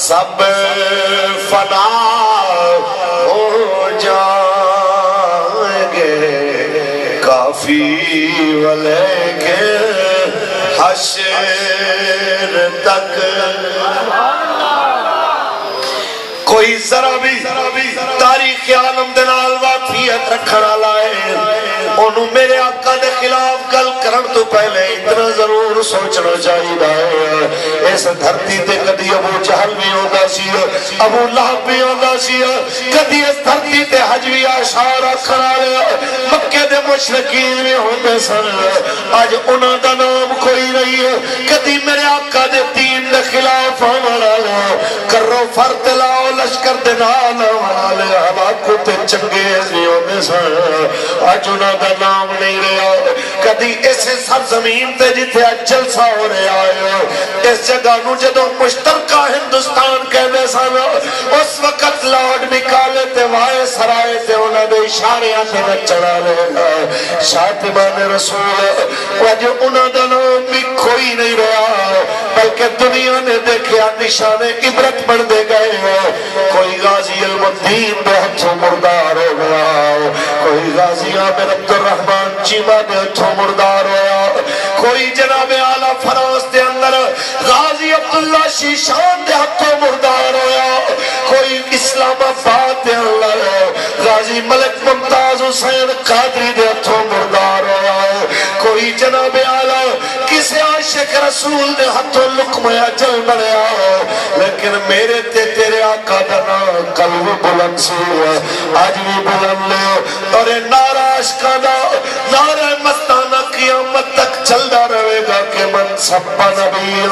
سب فنا ہو جائیں گے کافی ولیکن حشر تک کوئی ذرا بھی تاریخ عالم دے نال واقفیت رکھنا لائے انہوں میرے آقا دے خلاف گل کرن تو پہلے اتنا ضرور سوچنا چاہیے اس دھرتی تے کدی ابو جہل بھی ہوتا سی ابو لہب بھی ہوتا سی کدی اس دھرتی تے حجوی آشار رکھنا لیا مکے دے مشرکین بھی ہوتے سن آج انہوں دا نام کوئی نہیں ہے کدی میرے آقا دے دین دے خلاف آنا لیا کرو فرد لاؤ لشکر دنال والے ہلاکو تے چنگیز نہیں ہوتے سن آج انہوں دا نام نہیں رہا کدی اسے سرزمین تے جتے جلسہ ہو رہا ہے اس جگہ نو جدو مشترکہ ہندوستان کہنے سن اس وقت لارڈ نکالے تے وائے سرائے تے انہوں نے اشارے آتے نہ چڑھا لے شاطبان رسول وجہ انہوں دا نام بھی کوئی نہیں رہا بلکہ دنیا نے دیکھیا نشان عبرت بڑھ دے گئے کوئی غازی المدین دے ہتھوں مردار ہو گیا کوئی غازی عامر عبدالرحمن چیمہ دے ہتھوں مردار ہوا کوئی جناب اعلیٰ فرانس دے اندر غازی عبداللہ شیشان دے ہتھوں مردار ہوا کوئی اسلام آباد دے اندر غازی ملک ممتاز حسین قادری دے ہتھوں مردار ہوا کوئی جناب اعلیٰ کسی عاشق رسول دے ہتھوں لقمہ اجل بنیا لیکن میرے تے تیرے آقا دنا قلب بلند سی آج بھی بلند لے اور نعرہ عشقہ دا نعرہ مستانہ قیامت تک چلدا رہے گا کہ من سب نبی